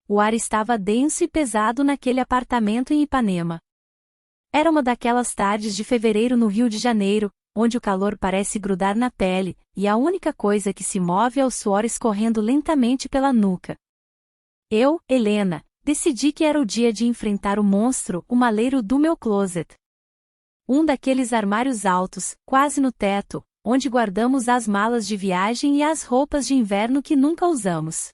O ar estava denso e pesado naquele apartamento em Ipanema. Era uma daquelas tardes de fevereiro no Rio de Janeiro, onde o calor parece grudar na pele, e a única coisa que se move é o suor escorrendo lentamente pela nuca. Eu, Helena, decidi que era o dia de enfrentar o monstro, o maleiro do meu closet. Um daqueles armários altos, quase no teto, onde guardamos as malas de viagem e as roupas de inverno que nunca usamos.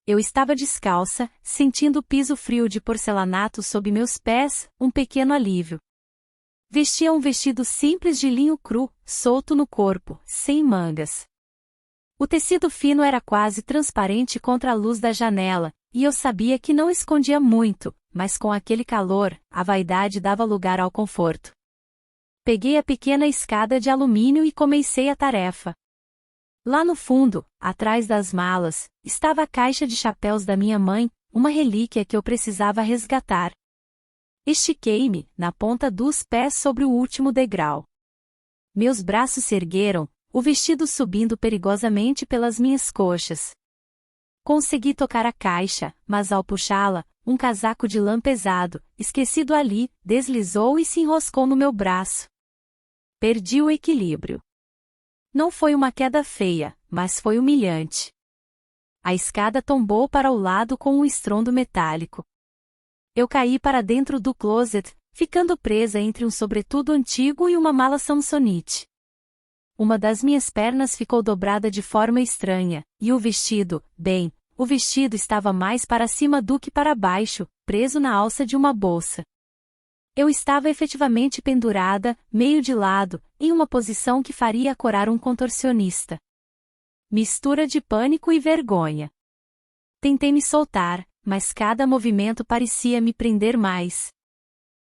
Eu estava descalça, sentindo o piso frio de porcelanato sob meus pés, um pequeno alívio. Vestia um vestido simples de linho cru, solto no corpo, sem mangas. O tecido fino era quase transparente contra a luz da janela, e eu sabia que não escondia muito, mas com aquele calor, a vaidade dava lugar ao conforto. Peguei a pequena escada de alumínio e comecei a tarefa. Lá no fundo, atrás das malas, estava a caixa de chapéus da minha mãe, uma relíquia que eu precisava resgatar. Estiquei-me, na ponta dos pés sobre o último degrau. Meus braços se ergueram, o vestido subindo perigosamente pelas minhas coxas. Consegui tocar a caixa, mas ao puxá-la, um casaco de lã pesado, esquecido ali, deslizou e se enroscou no meu braço. Perdi o equilíbrio. Não foi uma queda feia, mas foi humilhante. A escada tombou para o lado com um estrondo metálico. Eu caí para dentro do closet, ficando presa entre um sobretudo antigo e uma mala Samsonite. Uma das minhas pernas ficou dobrada de forma estranha, e o vestido estava mais para cima do que para baixo, preso na alça de uma bolsa. Eu estava efetivamente pendurada, meio de lado, em uma posição que faria acorar um contorcionista. Mistura de pânico e vergonha. Tentei me soltar, mas cada movimento parecia me prender mais.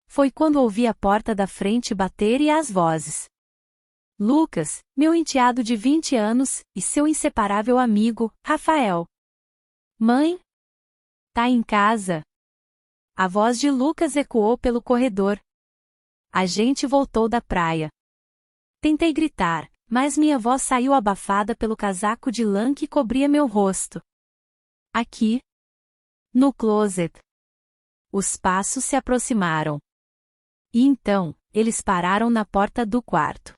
Foi quando ouvi a porta da frente bater e as vozes. Lucas, meu enteado de 20 anos, e seu inseparável amigo, Rafael. Mãe? Tá em casa? A voz de Lucas ecoou pelo corredor. A gente voltou da praia. Tentei gritar, mas minha voz saiu abafada pelo casaco de lã que cobria meu rosto. Aqui. No closet. Os passos se aproximaram. E então, eles pararam na porta do quarto.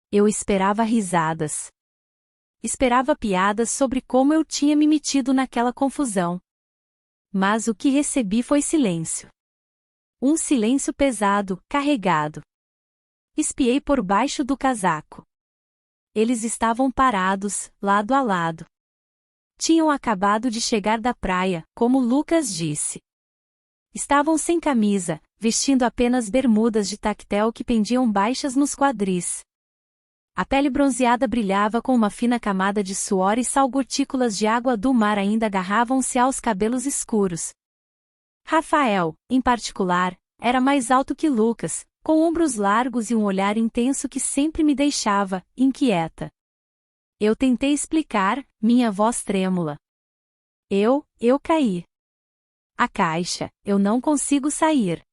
Eu esperava risadas. Esperava piadas sobre como eu tinha me metido naquela confusão. Mas o que recebi foi silêncio. Um silêncio pesado, carregado. Espiei por baixo do casaco. Eles estavam parados, lado a lado. Tinham acabado de chegar da praia, como Lucas disse. Estavam sem camisa, vestindo apenas bermudas de tactel que pendiam baixas nos quadris. A pele bronzeada brilhava com uma fina camada de suor e salgotículas de água do mar ainda agarravam-se aos cabelos escuros. Rafael, em particular, era mais alto que Lucas, com ombros largos e um olhar intenso que sempre me deixava inquieta. Eu tentei explicar, minha voz trêmula. Eu caí. A caixa, eu não consigo sair.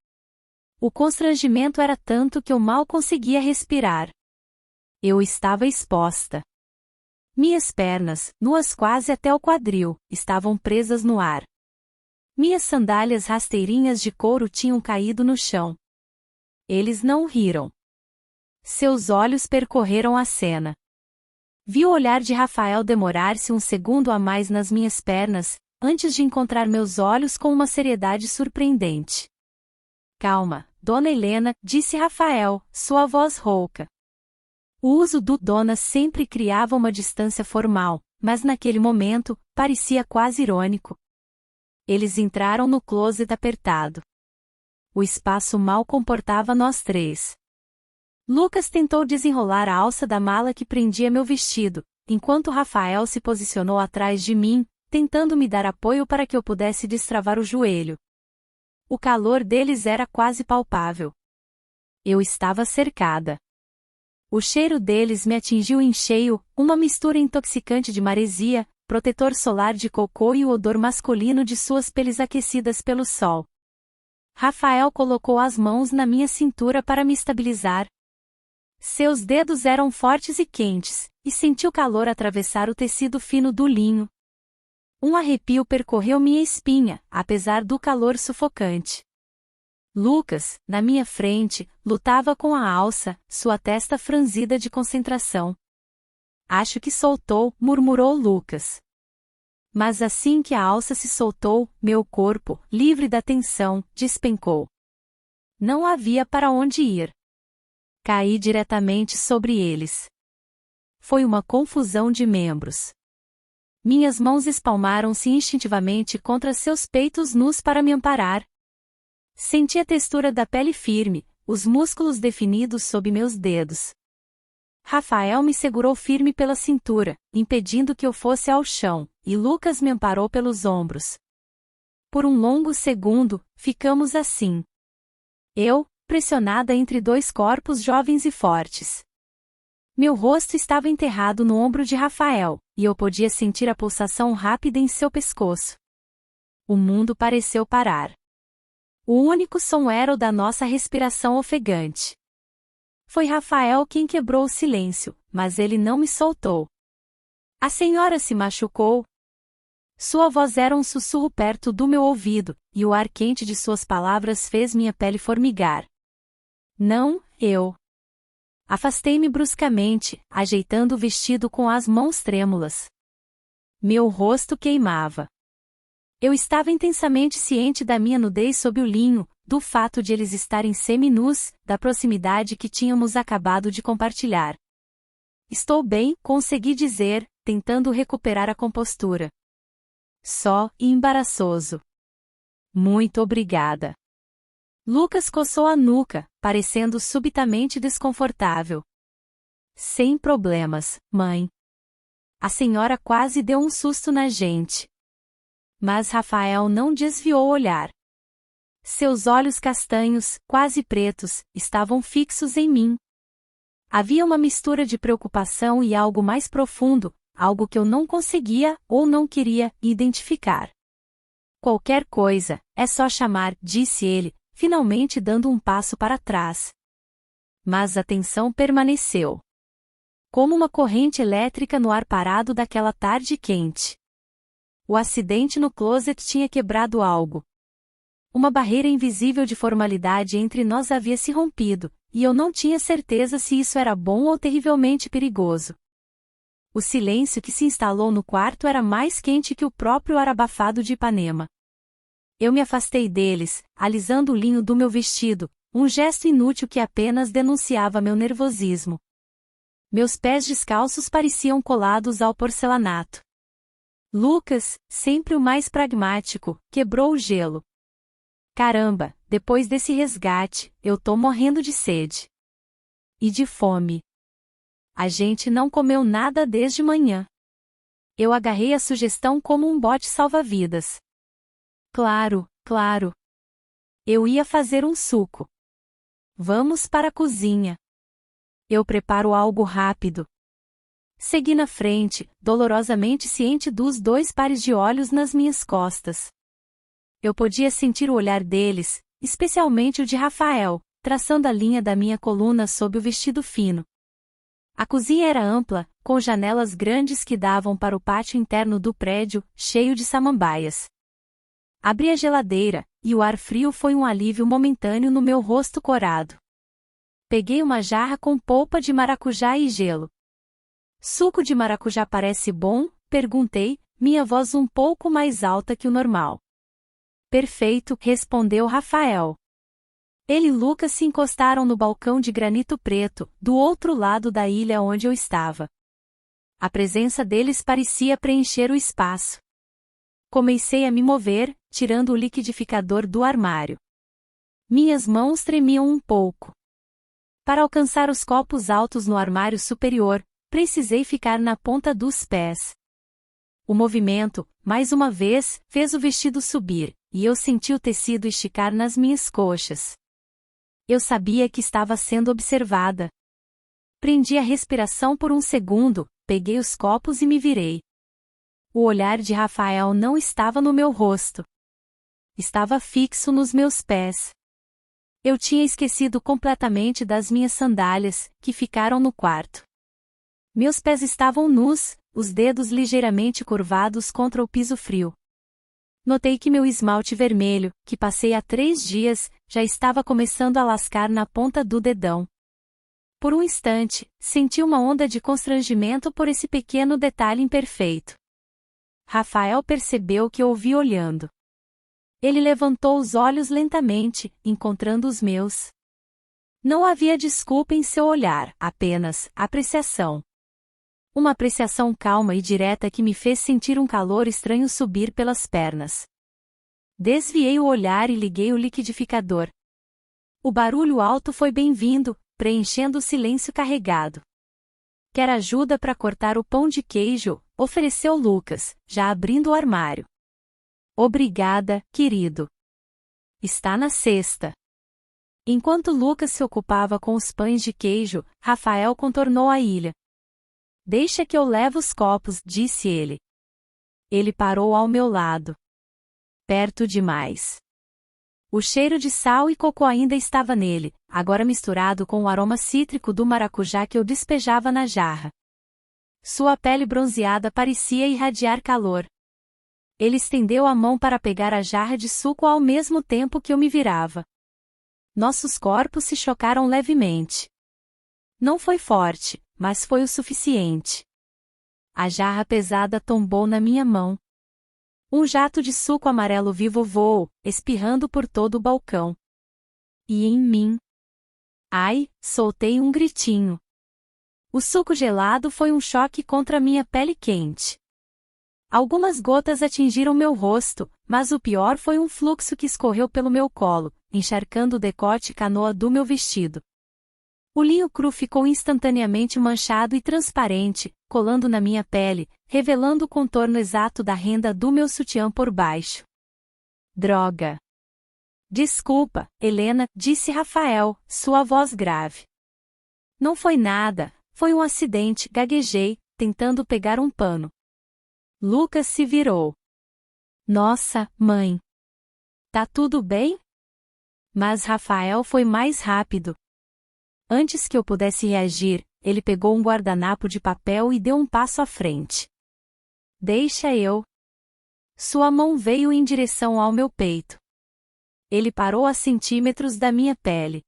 O constrangimento era tanto que eu mal conseguia respirar. Eu estava exposta. Minhas pernas, nuas quase até o quadril, estavam presas no ar. Minhas sandálias rasteirinhas de couro tinham caído no chão. Eles não riram. Seus olhos percorreram a cena. Vi o olhar de Rafael demorar-se um segundo a mais nas minhas pernas, antes de encontrar meus olhos com uma seriedade surpreendente. Calma, Dona Helena, disse Rafael, sua voz rouca. O uso do dona sempre criava uma distância formal, mas naquele momento, parecia quase irônico. Eles entraram no closet apertado. O espaço mal comportava nós três. Lucas tentou desenrolar a alça da mala que prendia meu vestido, enquanto Rafael se posicionou atrás de mim, tentando me dar apoio para que eu pudesse destravar o joelho. O calor deles era quase palpável. Eu estava cercada. O cheiro deles me atingiu em cheio, uma mistura intoxicante de maresia, protetor solar de cocô e o odor masculino de suas peles aquecidas pelo sol. Rafael colocou as mãos na minha cintura para me estabilizar. Seus dedos eram fortes e quentes, e senti o calor atravessar o tecido fino do linho. Um arrepio percorreu minha espinha, apesar do calor sufocante. Lucas, na minha frente, lutava com a alça, sua testa franzida de concentração. Acho que soltou, murmurou Lucas. Mas assim que a alça se soltou, meu corpo, livre da tensão, despencou. Não havia para onde ir. Caí diretamente sobre eles. Foi uma confusão de membros. Minhas mãos espalmaram-se instintivamente contra seus peitos nus para me amparar. Senti a textura da pele firme, os músculos definidos sob meus dedos. Rafael me segurou firme pela cintura, impedindo que eu fosse ao chão, e Lucas me amparou pelos ombros. Por um longo segundo, ficamos assim. Eu, pressionada entre dois corpos jovens e fortes. Meu rosto estava enterrado no ombro de Rafael, e eu podia sentir a pulsação rápida em seu pescoço. O mundo pareceu parar. O único som era o da nossa respiração ofegante. Foi Rafael quem quebrou o silêncio, mas ele não me soltou. A senhora se machucou? Sua voz era um sussurro perto do meu ouvido, e o ar quente de suas palavras fez minha pele formigar. Não, eu. Afastei-me bruscamente, ajeitando o vestido com as mãos trêmulas. Meu rosto queimava. Eu estava intensamente ciente da minha nudez sob o linho, do fato de eles estarem seminus, da proximidade que tínhamos acabado de compartilhar. Estou bem, consegui dizer, tentando recuperar a compostura. Só e embaraçoso. Muito obrigada. Lucas coçou a nuca, parecendo subitamente desconfortável. Sem problemas, mãe. A senhora quase deu um susto na gente. Mas Rafael não desviou o olhar. Seus olhos castanhos, quase pretos, estavam fixos em mim. Havia uma mistura de preocupação e algo mais profundo, algo que eu não conseguia, ou não queria, identificar. Qualquer coisa, é só chamar, disse ele, finalmente dando um passo para trás. Mas a tensão permaneceu. Como uma corrente elétrica no ar parado daquela tarde quente. O acidente no closet tinha quebrado algo. Uma barreira invisível de formalidade entre nós havia se rompido, e eu não tinha certeza se isso era bom ou terrivelmente perigoso. O silêncio que se instalou no quarto era mais quente que o próprio ar abafado de Ipanema. Eu me afastei deles, alisando o linho do meu vestido, um gesto inútil que apenas denunciava meu nervosismo. Meus pés descalços pareciam colados ao porcelanato. Lucas, sempre o mais pragmático, quebrou o gelo. Caramba, depois desse resgate, eu tô morrendo de sede. E de fome. A gente não comeu nada desde manhã. Eu agarrei a sugestão como um bote salva-vidas. Claro, claro. Eu ia fazer um suco. Vamos para a cozinha. Eu preparo algo rápido. Segui na frente, dolorosamente ciente dos 2 pares de olhos nas minhas costas. Eu podia sentir o olhar deles, especialmente o de Rafael, traçando a linha da minha coluna sob o vestido fino. A cozinha era ampla, com janelas grandes que davam para o pátio interno do prédio, cheio de samambaias. Abri a geladeira, e o ar frio foi um alívio momentâneo no meu rosto corado. Peguei uma jarra com polpa de maracujá e gelo. Suco de maracujá parece bom? Perguntei, minha voz um pouco mais alta que o normal. Perfeito, respondeu Rafael. Ele e Lucas se encostaram no balcão de granito preto, do outro lado da ilha onde eu estava. A presença deles parecia preencher o espaço. Comecei a me mover, tirando o liquidificador do armário. Minhas mãos tremiam um pouco. Para alcançar os copos altos no armário superior, precisei ficar na ponta dos pés. O movimento, mais uma vez, fez o vestido subir, e eu senti o tecido esticar nas minhas coxas. Eu sabia que estava sendo observada. Prendi a respiração por um segundo, peguei os copos e me virei. O olhar de Rafael não estava no meu rosto. Estava fixo nos meus pés. Eu tinha esquecido completamente das minhas sandálias, que ficaram no quarto. Meus pés estavam nus, os dedos ligeiramente curvados contra o piso frio. Notei que meu esmalte vermelho, que passei há 3 dias, já estava começando a lascar na ponta do dedão. Por um instante, senti uma onda de constrangimento por esse pequeno detalhe imperfeito. Rafael percebeu que eu o vi olhando. Ele levantou os olhos lentamente, encontrando os meus. Não havia desculpa em seu olhar, apenas apreciação. Uma apreciação calma e direta que me fez sentir um calor estranho subir pelas pernas. Desviei o olhar e liguei o liquidificador. O barulho alto foi bem-vindo, preenchendo o silêncio carregado. Quer ajuda para cortar o pão de queijo? Ofereceu Lucas, já abrindo o armário. Obrigada, querido. Está na cesta. Enquanto Lucas se ocupava com os pães de queijo, Rafael contornou a ilha. Deixa que eu levo os copos, disse ele. Ele parou ao meu lado. Perto demais. O cheiro de sal e cocô ainda estava nele, agora misturado com o aroma cítrico do maracujá que eu despejava na jarra. Sua pele bronzeada parecia irradiar calor. Ele estendeu a mão para pegar a jarra de suco ao mesmo tempo que eu me virava. Nossos corpos se chocaram levemente. Não foi forte, mas foi o suficiente. A jarra pesada tombou na minha mão. Um jato de suco amarelo vivo voou, espirrando por todo o balcão. E em mim. Ai, soltei um gritinho. O suco gelado foi um choque contra minha pele quente. Algumas gotas atingiram meu rosto, mas o pior foi um fluxo que escorreu pelo meu colo, encharcando o decote canoa do meu vestido. O linho cru ficou instantaneamente manchado e transparente, colando na minha pele, revelando o contorno exato da renda do meu sutiã por baixo. Droga! Desculpa, Helena, disse Rafael, sua voz grave. Não foi nada, foi um acidente, gaguejei, tentando pegar um pano. Lucas se virou. Nossa, mãe! Tá tudo bem? Mas Rafael foi mais rápido. Antes que eu pudesse reagir, ele pegou um guardanapo de papel e deu um passo à frente. Deixa eu. Sua mão veio em direção ao meu peito. Ele parou a centímetros da minha pele.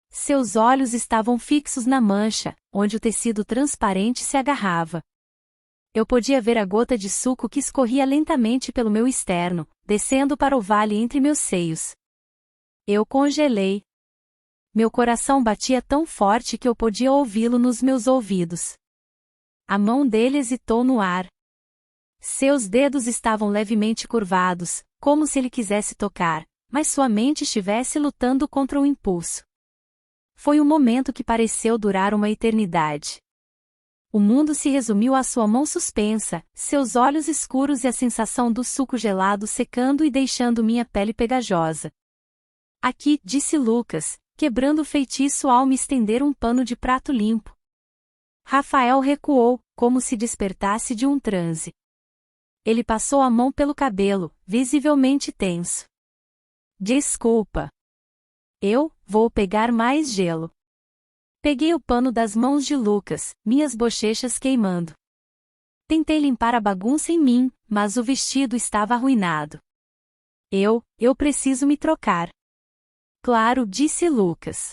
Seus olhos estavam fixos na mancha, onde o tecido transparente se agarrava. Eu podia ver a gota de suco que escorria lentamente pelo meu externo, descendo para o vale entre meus seios. Eu congelei. Meu coração batia tão forte que eu podia ouvi-lo nos meus ouvidos. A mão dele hesitou no ar. Seus dedos estavam levemente curvados, como se ele quisesse tocar, mas sua mente estivesse lutando contra o impulso. Foi um momento que pareceu durar uma eternidade. O mundo se resumiu à sua mão suspensa, seus olhos escuros e a sensação do suco gelado secando e deixando minha pele pegajosa. Aqui, disse Lucas, quebrando o feitiço ao me estender um pano de prato limpo. Rafael recuou, como se despertasse de um transe. Ele passou a mão pelo cabelo, visivelmente tenso. Desculpa. Eu vou pegar mais gelo. Peguei o pano das mãos de Lucas, minhas bochechas queimando. Tentei limpar a bagunça em mim, mas o vestido estava arruinado. Eu preciso me trocar. Claro, disse Lucas.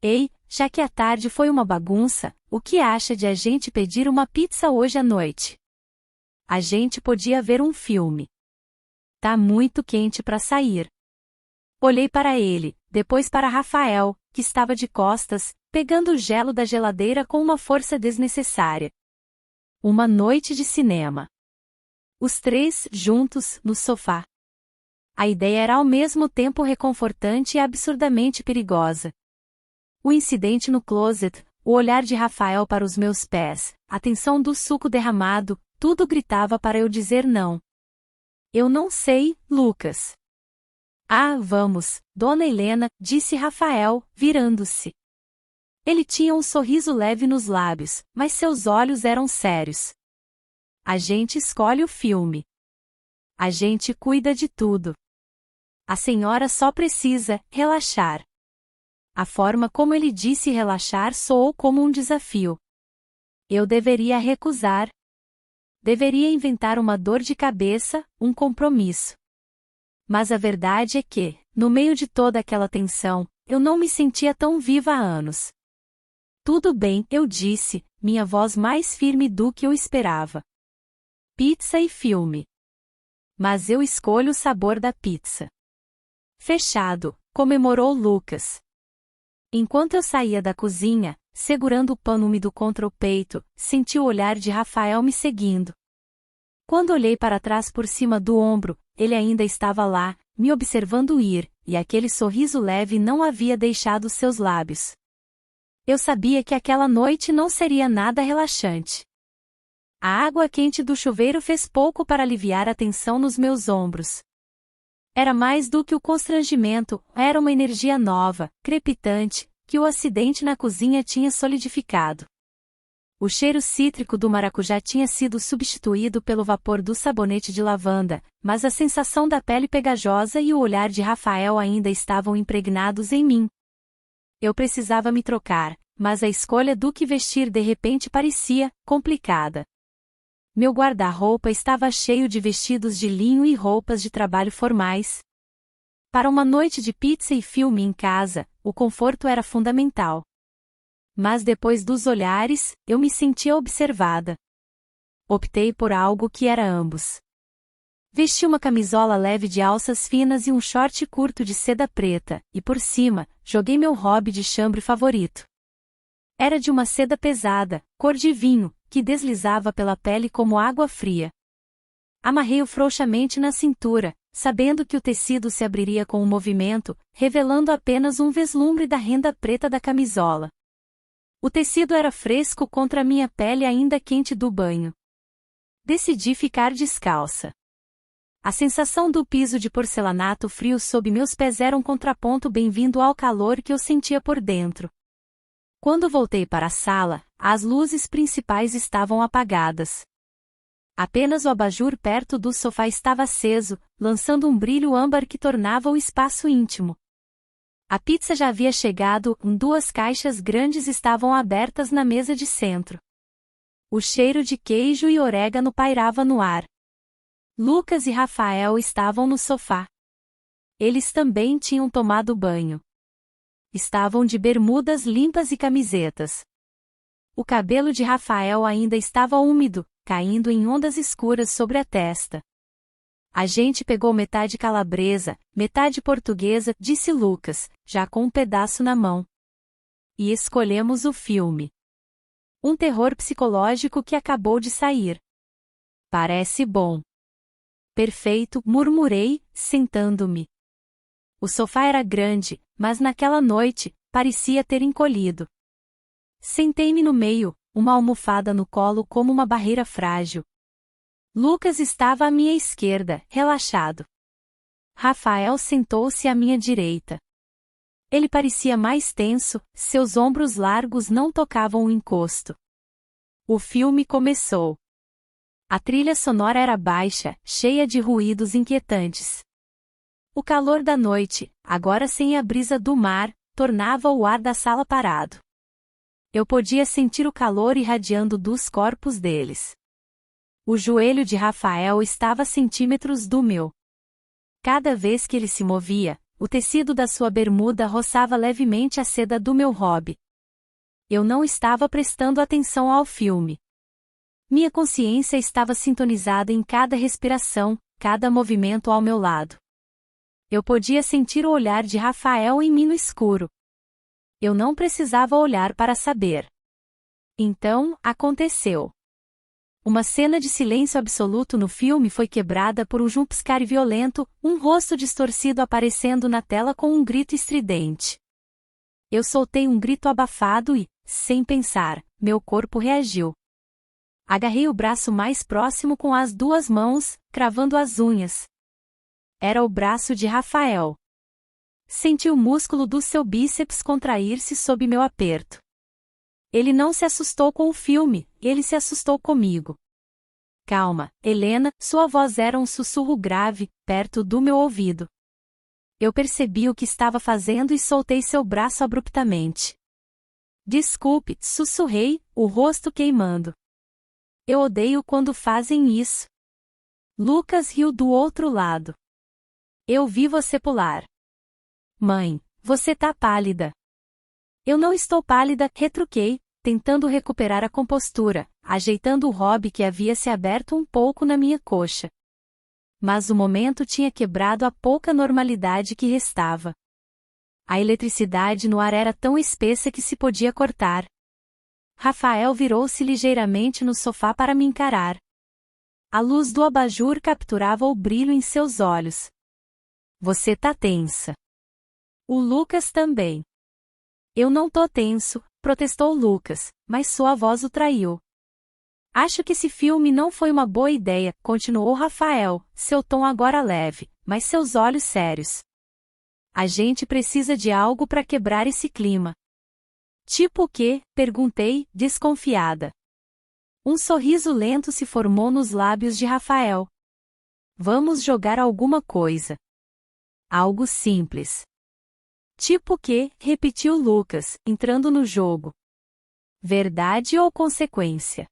Ei, já que a tarde foi uma bagunça, o que acha de a gente pedir uma pizza hoje à noite? A gente podia ver um filme. Tá muito quente para sair. Olhei para ele, depois para Rafael, que estava de costas, pegando o gelo da geladeira com uma força desnecessária. Uma noite de cinema. Os três, juntos, no sofá. A ideia era ao mesmo tempo reconfortante e absurdamente perigosa. O incidente no closet, o olhar de Rafael para os meus pés, a tensão do suco derramado, tudo gritava para eu dizer não. Eu não sei, Lucas. Ah, vamos, Dona Helena, disse Rafael, virando-se. Ele tinha um sorriso leve nos lábios, mas seus olhos eram sérios. A gente escolhe o filme. A gente cuida de tudo. A senhora só precisa relaxar. A forma como ele disse relaxar soou como um desafio. Eu deveria recusar. Deveria inventar uma dor de cabeça, um compromisso. Mas a verdade é que, no meio de toda aquela tensão, eu não me sentia tão viva há anos. Tudo bem, eu disse, minha voz mais firme do que eu esperava. Pizza e filme. Mas eu escolho o sabor da pizza. Fechado, comemorou Lucas. Enquanto eu saía da cozinha, segurando o pano úmido contra o peito, senti o olhar de Rafael me seguindo. Quando olhei para trás por cima do ombro, ele ainda estava lá, me observando ir, e aquele sorriso leve não havia deixado seus lábios. Eu sabia que aquela noite não seria nada relaxante. A água quente do chuveiro fez pouco para aliviar a tensão nos meus ombros. Era mais do que o constrangimento, era uma energia nova, crepitante, que o acidente na cozinha tinha solidificado. O cheiro cítrico do maracujá tinha sido substituído pelo vapor do sabonete de lavanda, mas a sensação da pele pegajosa e o olhar de Rafael ainda estavam impregnados em mim. Eu precisava me trocar, mas a escolha do que vestir de repente parecia complicada. Meu guarda-roupa estava cheio de vestidos de linho e roupas de trabalho formais. Para uma noite de pizza e filme em casa, o conforto era fundamental. Mas depois dos olhares, eu me sentia observada. Optei por algo que era ambos. Vesti uma camisola leve de alças finas e um short curto de seda preta, e por cima, joguei meu hobby de chambre favorito. Era de uma seda pesada, cor de vinho, que deslizava pela pele como água fria. Amarrei-o frouxamente na cintura, sabendo que o tecido se abriria com o movimento, revelando apenas um vislumbre da renda preta da camisola. O tecido era fresco contra a minha pele ainda quente do banho. Decidi ficar descalça. A sensação do piso de porcelanato frio sob meus pés era um contraponto bem-vindo ao calor que eu sentia por dentro. Quando voltei para a sala, as luzes principais estavam apagadas. Apenas o abajur perto do sofá estava aceso, lançando um brilho âmbar que tornava o espaço íntimo. A pizza já havia chegado, 2 caixas grandes estavam abertas na mesa de centro. O cheiro de queijo e orégano pairava no ar. Lucas e Rafael estavam no sofá. Eles também tinham tomado banho. Estavam de bermudas limpas e camisetas. O cabelo de Rafael ainda estava úmido, caindo em ondas escuras sobre a testa. A gente pegou metade calabresa, metade portuguesa, disse Lucas, já com um pedaço na mão. E escolhemos o filme. Um terror psicológico que acabou de sair. Parece bom. Perfeito, murmurei, sentando-me. O sofá era grande, mas naquela noite, parecia ter encolhido. Sentei-me no meio, uma almofada no colo como uma barreira frágil. Lucas estava à minha esquerda, relaxado. Rafael sentou-se à minha direita. Ele parecia mais tenso, seus ombros largos não tocavam o encosto. O filme começou. A trilha sonora era baixa, cheia de ruídos inquietantes. O calor da noite, agora sem a brisa do mar, tornava o ar da sala parado. Eu podia sentir o calor irradiando dos corpos deles. O joelho de Rafael estava a centímetros do meu. Cada vez que ele se movia, o tecido da sua bermuda roçava levemente a seda do meu hobby. Eu não estava prestando atenção ao filme. Minha consciência estava sintonizada em cada respiração, cada movimento ao meu lado. Eu podia sentir o olhar de Rafael em mim no escuro. Eu não precisava olhar para saber. Então, aconteceu. Uma cena de silêncio absoluto no filme foi quebrada por um jumpscare violento, um rosto distorcido aparecendo na tela com um grito estridente. Eu soltei um grito abafado e, sem pensar, meu corpo reagiu. Agarrei o braço mais próximo com as 2 mãos, cravando as unhas. Era o braço de Rafael. Senti o músculo do seu bíceps contrair-se sob meu aperto. Ele não se assustou com o filme, ele se assustou comigo. Calma, Helena, sua voz era um sussurro grave, perto do meu ouvido. Eu percebi o que estava fazendo e soltei seu braço abruptamente. Desculpe, sussurrei, o rosto queimando. Eu odeio quando fazem isso. Lucas riu do outro lado. Eu vi você pular. Mãe, você tá pálida. Eu não estou pálida, retruquei, tentando recuperar a compostura, ajeitando o hobby que havia se aberto um pouco na minha coxa. Mas o momento tinha quebrado a pouca normalidade que restava. A eletricidade no ar era tão espessa que se podia cortar. Rafael virou-se ligeiramente no sofá para me encarar. A luz do abajur capturava o brilho em seus olhos. Você tá tensa. O Lucas também. Eu não tô tenso, protestou Lucas, mas sua voz o traiu. Acho que esse filme não foi uma boa ideia, continuou Rafael, seu tom agora leve, mas seus olhos sérios. A gente precisa de algo para quebrar esse clima. Tipo o quê? Perguntei, desconfiada. Um sorriso lento se formou nos lábios de Rafael. Vamos jogar alguma coisa. Algo simples. Tipo o quê? Repetiu Lucas, entrando no jogo. Verdade ou consequência?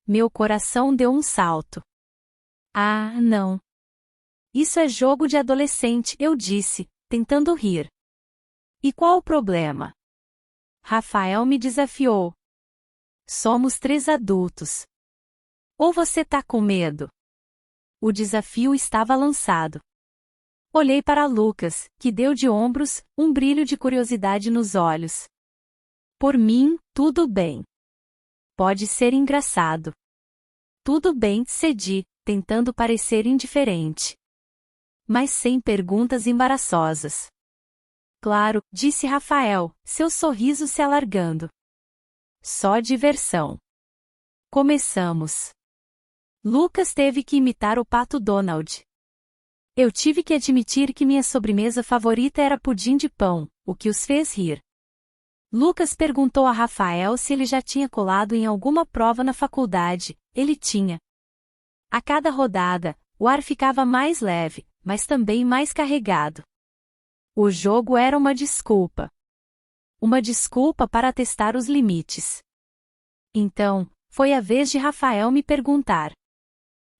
Meu coração deu um salto. Ah, não. Isso é jogo de adolescente, eu disse, tentando rir. E qual o problema? Rafael me desafiou. Somos 3 adultos. Ou você tá com medo? O desafio estava lançado. Olhei para Lucas, que deu de ombros, um brilho de curiosidade nos olhos. Por mim, tudo bem. Pode ser engraçado. Tudo bem, cedi, tentando parecer indiferente. Mas sem perguntas embaraçosas. Claro, disse Rafael, seu sorriso se alargando. Só diversão. Começamos. Lucas teve que imitar o pato Donald. Eu tive que admitir que minha sobremesa favorita era pudim de pão, o que os fez rir. Lucas perguntou a Rafael se ele já tinha colado em alguma prova na faculdade. Ele tinha. A cada rodada, o ar ficava mais leve, mas também mais carregado. O jogo era uma desculpa. Uma desculpa para testar os limites. Então, foi a vez de Rafael me perguntar.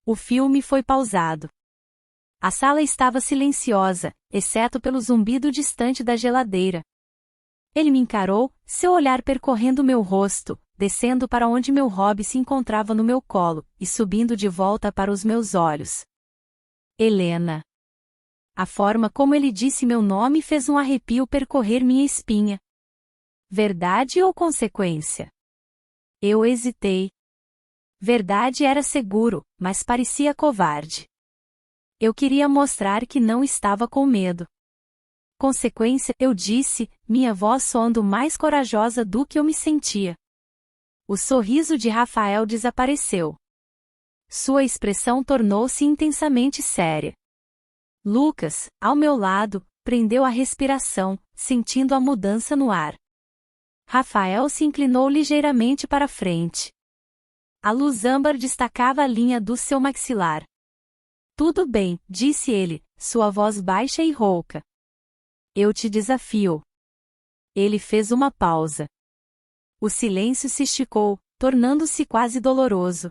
O filme foi pausado. A sala estava silenciosa, exceto pelo zumbido distante da geladeira. Ele me encarou, seu olhar percorrendo meu rosto, descendo para onde meu hobby se encontrava no meu colo, e subindo de volta para os meus olhos. Helena. A forma como ele disse meu nome fez um arrepio percorrer minha espinha. Verdade ou consequência? Eu hesitei. Verdade era seguro, mas parecia covarde. Eu queria mostrar que não estava com medo. Consequência, eu disse, minha voz soando mais corajosa do que eu me sentia. O sorriso de Rafael desapareceu. Sua expressão tornou-se intensamente séria. Lucas, ao meu lado, prendeu a respiração, sentindo a mudança no ar. Rafael se inclinou ligeiramente para frente. A luz âmbar destacava a linha do seu maxilar. Tudo bem, disse ele, sua voz baixa e rouca. Eu te desafio. Ele fez uma pausa. O silêncio se esticou, tornando-se quase doloroso.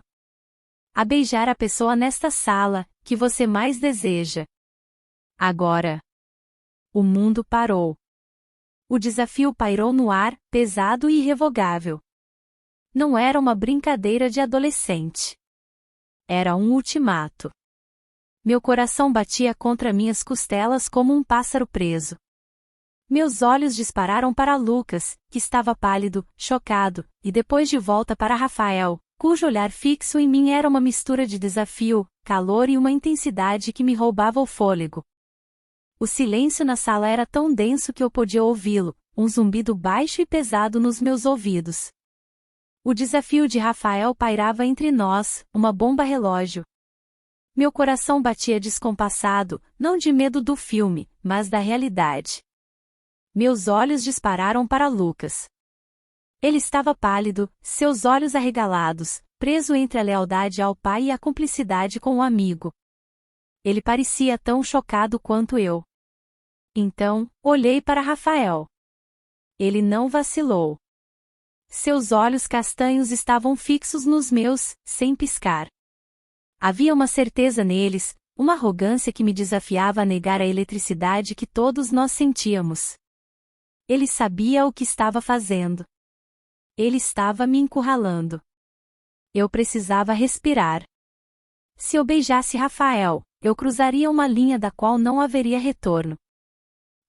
A beijar a pessoa nesta sala, que você mais deseja. Agora. O mundo parou. O desafio pairou no ar, pesado e irrevogável. Não era uma brincadeira de adolescente. Era um ultimato. Meu coração batia contra minhas costelas como um pássaro preso. Meus olhos dispararam para Lucas, que estava pálido, chocado, e depois de volta para Rafael, cujo olhar fixo em mim era uma mistura de desafio, calor e uma intensidade que me roubava o fôlego. O silêncio na sala era tão denso que eu podia ouvi-lo, um zumbido baixo e pesado nos meus ouvidos. O desafio de Rafael pairava entre nós, uma bomba relógio. Meu coração batia descompassado, não de medo do filme, mas da realidade. Meus olhos dispararam para Lucas. Ele estava pálido, seus olhos arregalados, preso entre a lealdade ao pai e a cumplicidade com o amigo. Ele parecia tão chocado quanto eu. Então, olhei para Rafael. Ele não vacilou. Seus olhos castanhos estavam fixos nos meus, sem piscar. Havia uma certeza neles, uma arrogância que me desafiava a negar a eletricidade que todos nós sentíamos. Ele sabia o que estava fazendo. Ele estava me encurralando. Eu precisava respirar. Se eu beijasse Rafael, eu cruzaria uma linha da qual não haveria retorno.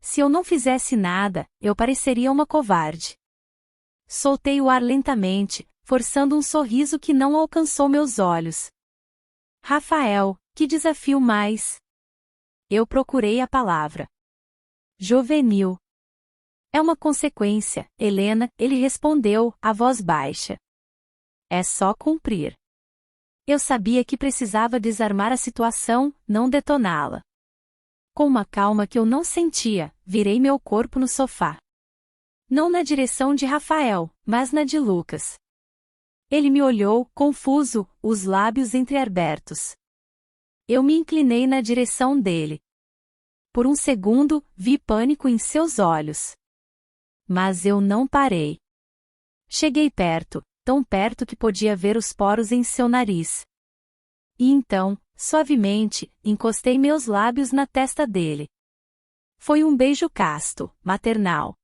Se eu não fizesse nada, eu pareceria uma covarde. Soltei o ar lentamente, forçando um sorriso que não alcançou meus olhos. Rafael, que desafio mais! Eu procurei a palavra. Juvenil. É uma consequência, Helena, ele respondeu, a voz baixa. É só cumprir. Eu sabia que precisava desarmar a situação, não detoná-la. Com uma calma que eu não sentia, virei meu corpo no sofá. Não na direção de Rafael, mas na de Lucas. Ele me olhou, confuso, os lábios entreabertos. Eu me inclinei na direção dele. Por um segundo, vi pânico em seus olhos. Mas eu não parei. Cheguei perto, tão perto que podia ver os poros em seu nariz. E então, suavemente, encostei meus lábios na testa dele. Foi um beijo casto, maternal.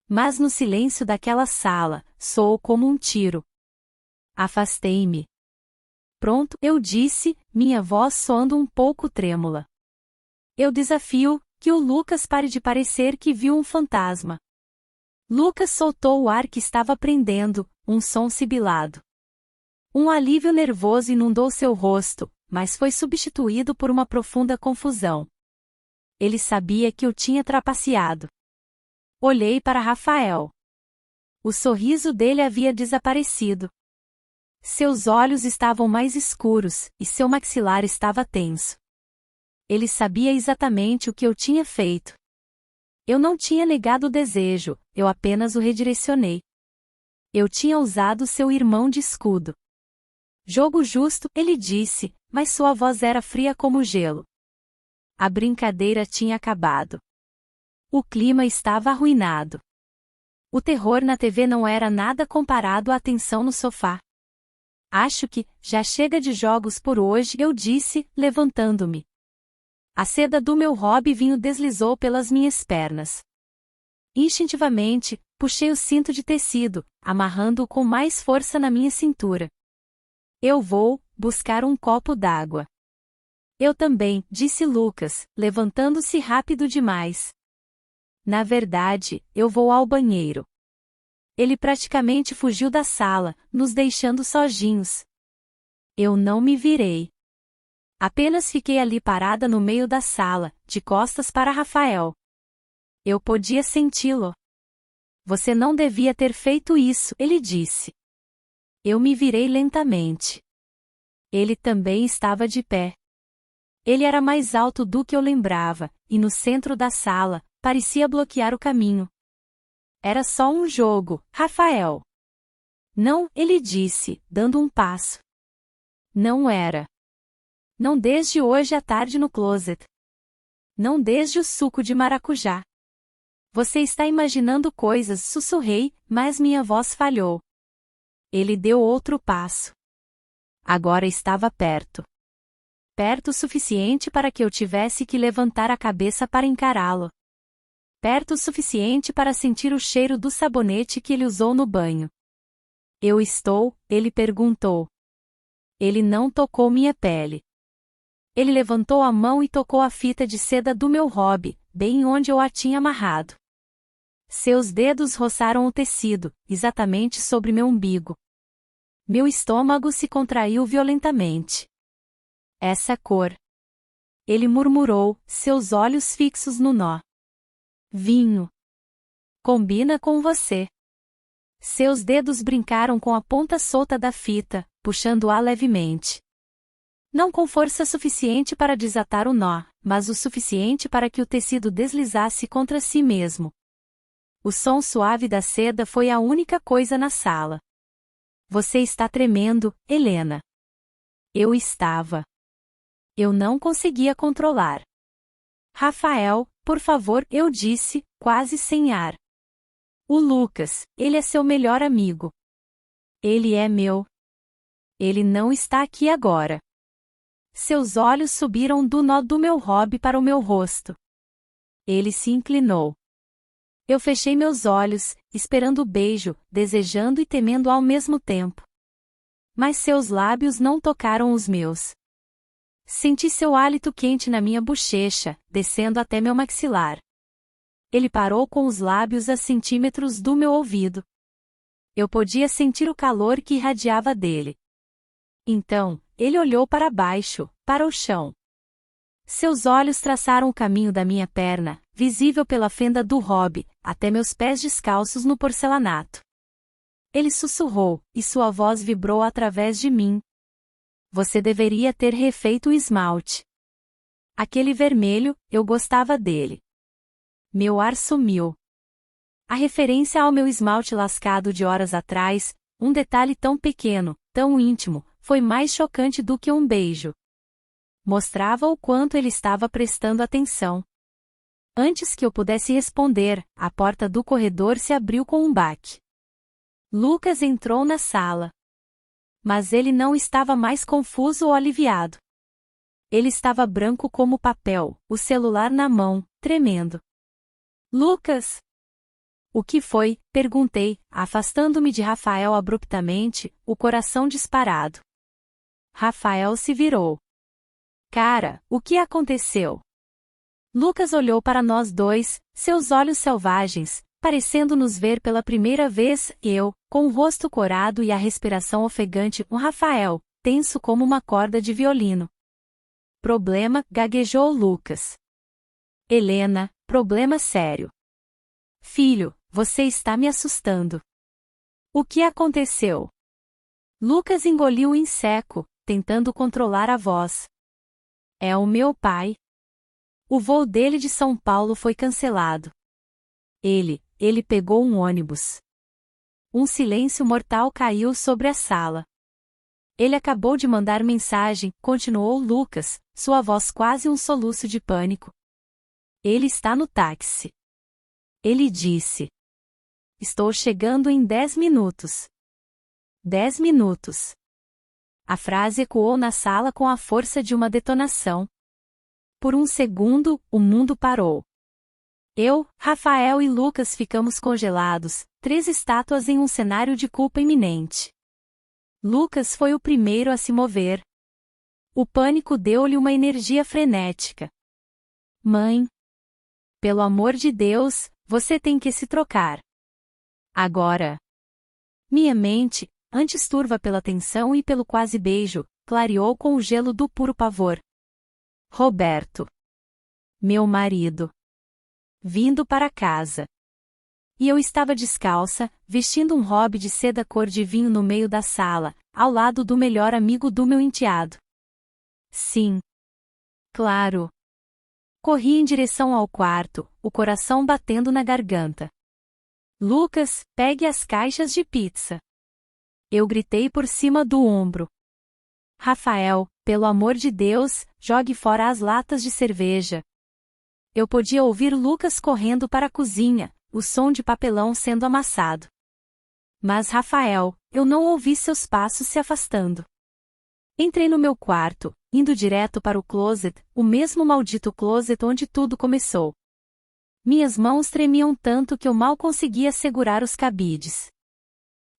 Mas no silêncio daquela sala, soou como um tiro. Afastei-me. Pronto, eu disse, minha voz soando um pouco trêmula. Eu desafio que o Lucas pare de parecer que viu um fantasma. Lucas soltou o ar que estava prendendo, um som sibilado. Um alívio nervoso inundou seu rosto, mas foi substituído por uma profunda confusão. Ele sabia que eu tinha trapaceado. Olhei para Rafael. O sorriso dele havia desaparecido. Seus olhos estavam mais escuros, e seu maxilar estava tenso. Ele sabia exatamente o que eu tinha feito. Eu não tinha negado o desejo, eu apenas o redirecionei. Eu tinha usado seu irmão de escudo. Jogo justo, ele disse, mas sua voz era fria como gelo. A brincadeira tinha acabado. O clima estava arruinado. O terror na TV não era nada comparado à tensão no sofá. Acho que, já chega de jogos por hoje, eu disse, levantando-me. A seda do meu hobby vinho deslizou pelas minhas pernas. Instintivamente, puxei o cinto de tecido, amarrando-o com mais força na minha cintura. Eu vou buscar um copo d'água. Eu também, disse Lucas, levantando-se rápido demais. Na verdade, eu vou ao banheiro. Ele praticamente fugiu da sala, nos deixando sozinhos. Eu não me virei. Apenas fiquei ali parada no meio da sala, de costas para Rafael. Eu podia senti-lo. Você não devia ter feito isso, ele disse. Eu me virei lentamente. Ele também estava de pé. Ele era mais alto do que eu lembrava, e no centro da sala, parecia bloquear o caminho. Era só um jogo, Rafael. Não, ele disse, dando um passo. Não era. Não desde hoje à tarde no closet. Não desde o suco de maracujá. Você está imaginando coisas, sussurrei, mas minha voz falhou. Ele deu outro passo. Agora estava perto. Perto o suficiente para que eu tivesse que levantar a cabeça para encará-lo. Perto o suficiente para sentir o cheiro do sabonete que ele usou no banho. Eu estou, ele perguntou. Ele não tocou minha pele. Ele levantou a mão e tocou a fita de seda do meu hobby, bem onde eu a tinha amarrado. Seus dedos roçaram o tecido, exatamente sobre meu umbigo. Meu estômago se contraiu violentamente. Essa cor. Ele murmurou, seus olhos fixos no nó. Vinho. Combina com você. Seus dedos brincaram com a ponta solta da fita, puxando-a levemente. Não com força suficiente para desatar o nó, mas o suficiente para que o tecido deslizasse contra si mesmo. O som suave da seda foi a única coisa na sala. Você está tremendo, Helena. Eu estava. Eu não conseguia controlar. Rafael, por favor, eu disse, quase sem ar. O Lucas, ele é seu melhor amigo. Ele é meu. Ele não está aqui agora. Seus olhos subiram do nó do meu hobby para o meu rosto. Ele se inclinou. Eu fechei meus olhos, esperando o beijo, desejando e temendo ao mesmo tempo. Mas seus lábios não tocaram os meus. Senti seu hálito quente na minha bochecha, descendo até meu maxilar. Ele parou com os lábios a centímetros do meu ouvido. Eu podia sentir o calor que irradiava dele. Então, ele olhou para baixo, para o chão. Seus olhos traçaram o caminho da minha perna, visível pela fenda do hobby, até meus pés descalços no porcelanato. Ele sussurrou, e sua voz vibrou através de mim. Você deveria ter refeito o esmalte. Aquele vermelho, eu gostava dele. Meu ar sumiu. A referência ao meu esmalte lascado de horas atrás, um detalhe tão pequeno, tão íntimo, foi mais chocante do que um beijo. Mostrava o quanto ele estava prestando atenção. Antes que eu pudesse responder, a porta do corredor se abriu com um baque. Lucas entrou na sala. Mas ele não estava mais confuso ou aliviado. Ele estava branco como papel, o celular na mão, tremendo. Lucas! O que foi? Perguntei, afastando-me de Rafael abruptamente, o coração disparado. Rafael se virou. Cara, o que aconteceu? Lucas olhou para nós dois, seus olhos selvagens, parecendo nos ver pela primeira vez, eu, com o rosto corado e a respiração ofegante, Rafael, tenso como uma corda de violino. Problema, gaguejou Lucas. Helena, problema sério. Filho, você está me assustando. O que aconteceu? Lucas engoliu em seco, tentando controlar a voz. É o meu pai. O voo dele de São Paulo foi cancelado. Ele pegou um ônibus. Um silêncio mortal caiu sobre a sala. Ele acabou de mandar mensagem, continuou Lucas, sua voz quase um soluço de pânico. Ele está no táxi. Ele disse. Estou chegando em 10 minutos. 10 minutos. A frase ecoou na sala com a força de uma detonação. Por um segundo, o mundo parou. Eu, Rafael e Lucas ficamos congelados, 3 estátuas em um cenário de culpa iminente. Lucas foi o primeiro a se mover. O pânico deu-lhe uma energia frenética. Mãe! Pelo amor de Deus, você tem que se trocar. Agora! Minha mente, antes turva pela tensão e pelo quase beijo, clareou com o gelo do puro pavor. Roberto. Meu marido. Vindo para casa. E eu estava descalça, vestindo um hobby de seda cor de vinho no meio da sala, ao lado do melhor amigo do meu enteado. Sim. Claro. Corri em direção ao quarto, o coração batendo na garganta. Lucas, pegue as caixas de pizza. Eu gritei por cima do ombro. Rafael, pelo amor de Deus, jogue fora as latas de cerveja. Eu podia ouvir Lucas correndo para a cozinha, o som de papelão sendo amassado. Mas Rafael, eu não ouvi seus passos se afastando. Entrei no meu quarto, indo direto para o closet, o mesmo maldito closet onde tudo começou. Minhas mãos tremiam tanto que eu mal conseguia segurar os cabides.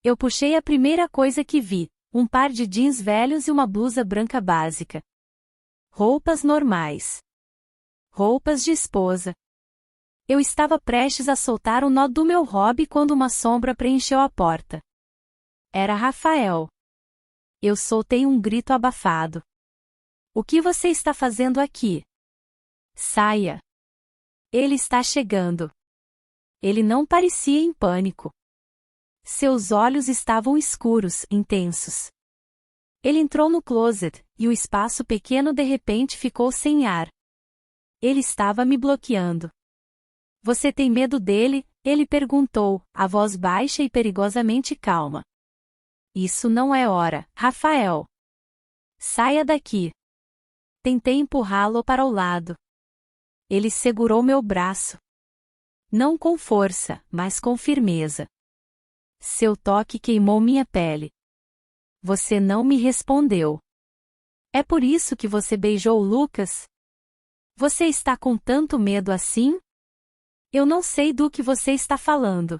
Eu puxei a primeira coisa que vi, um par de jeans velhos e uma blusa branca básica. Roupas normais. Roupas de esposa. Eu estava prestes a soltar o nó do meu hobby quando uma sombra preencheu a porta. Era Rafael. Eu soltei um grito abafado. O que você está fazendo aqui? Saia. Ele está chegando. Ele não parecia em pânico. Seus olhos estavam escuros, intensos. Ele entrou no closet, e o espaço pequeno de repente ficou sem ar. Ele estava me bloqueando. Você tem medo dele? Ele perguntou, a voz baixa e perigosamente calma. Isso não é hora, Rafael. Saia daqui. Tentei empurrá-lo para o lado. Ele segurou meu braço. Não com força, mas com firmeza. Seu toque queimou minha pele. Você não me respondeu. É por isso que você beijou Lucas? Você está com tanto medo assim? Eu não sei do que você está falando.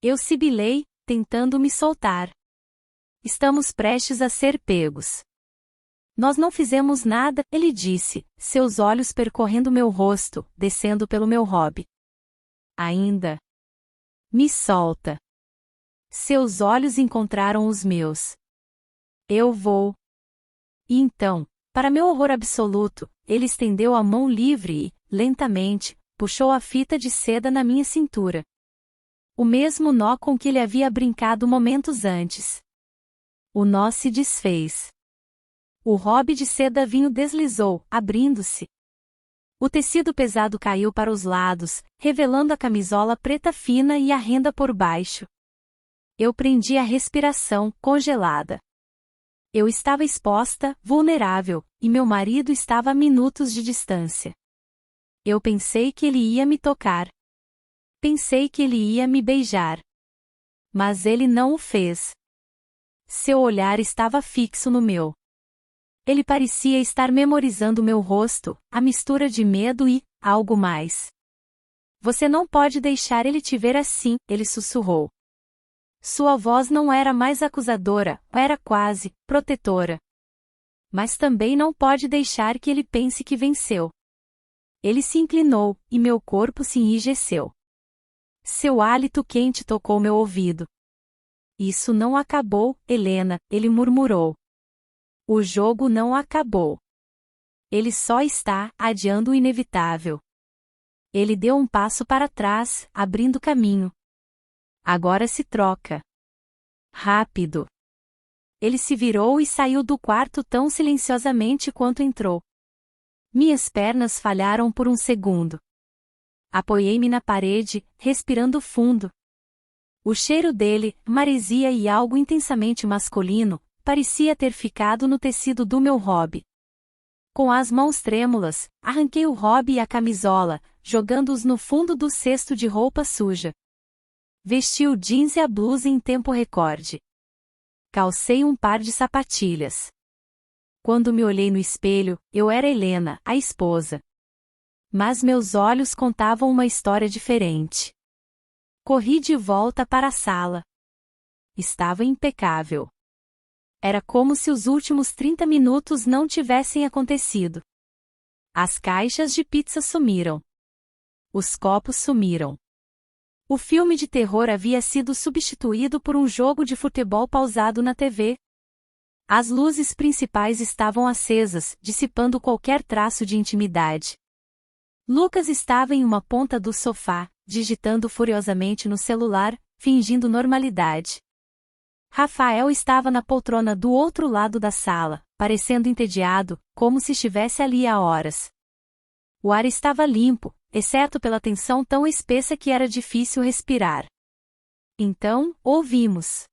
Eu sibilei, tentando me soltar. Estamos prestes a ser pegos. Nós não fizemos nada, ele disse, seus olhos percorrendo meu rosto, descendo pelo meu hobby. Ainda. Me solta. Seus olhos encontraram os meus. Eu vou. E então, para meu horror absoluto, ele estendeu a mão livre e, lentamente, puxou a fita de seda na minha cintura. O mesmo nó com que ele havia brincado momentos antes. O nó se desfez. O hobby de seda vinho deslizou, abrindo-se. O tecido pesado caiu para os lados, revelando a camisola preta fina e a renda por baixo. Eu prendi a respiração, congelada. Eu estava exposta, vulnerável, e meu marido estava a minutos de distância. Eu pensei que ele ia me tocar. Pensei que ele ia me beijar. Mas ele não o fez. Seu olhar estava fixo no meu. Ele parecia estar memorizando meu rosto, a mistura de medo e algo mais. Você não pode deixar ele te ver assim, ele sussurrou. Sua voz não era mais acusadora, era quase protetora. Mas também não pode deixar que ele pense que venceu. Ele se inclinou, e meu corpo se enrijeceu. Seu hálito quente tocou meu ouvido. Isso não acabou, Helena, ele murmurou. O jogo não acabou. Ele só está adiando o inevitável. Ele deu um passo para trás, abrindo caminho. Agora se troca. Rápido. Ele se virou e saiu do quarto tão silenciosamente quanto entrou. Minhas pernas falharam por um segundo. Apoiei-me na parede, respirando fundo. O cheiro dele, maresia e algo intensamente masculino, parecia ter ficado no tecido do meu hobby. Com as mãos trêmulas, arranquei o hobby e a camisola, jogando-os no fundo do cesto de roupa suja. Vesti o jeans e a blusa em tempo recorde. Calcei um par de sapatilhas. Quando me olhei no espelho, eu era Helena, a esposa. Mas meus olhos contavam uma história diferente. Corri de volta para a sala. Estava impecável. Era como se os últimos 30 minutos não tivessem acontecido. As caixas de pizza sumiram. Os copos sumiram. O filme de terror havia sido substituído por um jogo de futebol pausado na TV. As luzes principais estavam acesas, dissipando qualquer traço de intimidade. Lucas estava em uma ponta do sofá, digitando furiosamente no celular, fingindo normalidade. Rafael estava na poltrona do outro lado da sala, parecendo entediado, como se estivesse ali há horas. O ar estava limpo, exceto pela tensão tão espessa que era difícil respirar. Então, ouvimos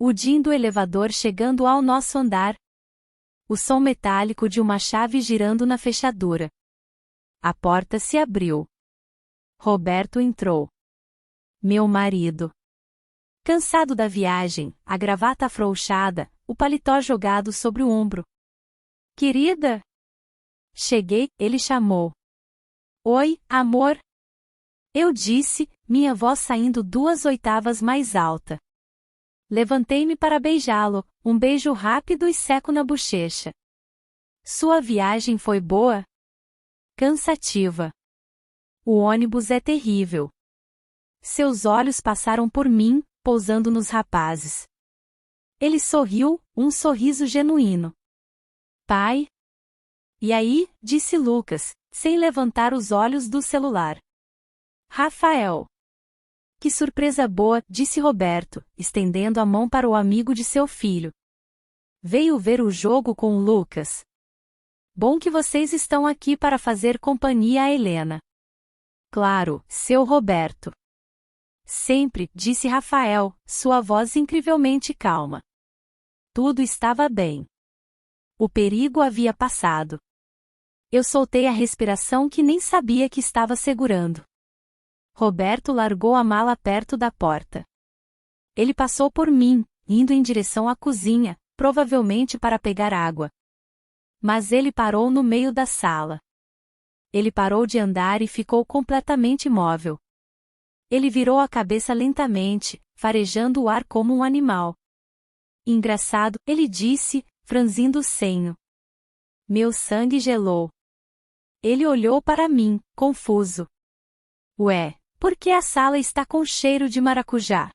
o din do elevador chegando ao nosso andar. O som metálico de uma chave girando na fechadura. A porta se abriu. Roberto entrou. Meu marido. Cansado da viagem, a gravata afrouxada, o paletó jogado sobre o ombro. Querida? Cheguei, ele chamou. Oi, amor? Eu disse, minha voz saindo 2 oitavas mais alta. Levantei-me para beijá-lo, um beijo rápido e seco na bochecha. Sua viagem foi boa? Cansativa. O ônibus é terrível. Seus olhos passaram por mim, pousando nos rapazes. Ele sorriu, um sorriso genuíno. Pai? E aí, disse Lucas, sem levantar os olhos do celular. Rafael. Que surpresa boa, disse Roberto, estendendo a mão para o amigo de seu filho. Veio ver o jogo com o Lucas. Bom que vocês estão aqui para fazer companhia a Helena. Claro, seu Roberto. Sempre, disse Rafael, sua voz incrivelmente calma. Tudo estava bem. O perigo havia passado. Eu soltei a respiração que nem sabia que estava segurando. Roberto largou a mala perto da porta. Ele passou por mim, indo em direção à cozinha, provavelmente para pegar água. Mas ele parou no meio da sala. Ele parou de andar e ficou completamente imóvel. Ele virou a cabeça lentamente, farejando o ar como um animal. Engraçado, ele disse, franzindo o senho. Meu sangue gelou. Ele olhou para mim, confuso. Ué, por que a sala está com cheiro de maracujá?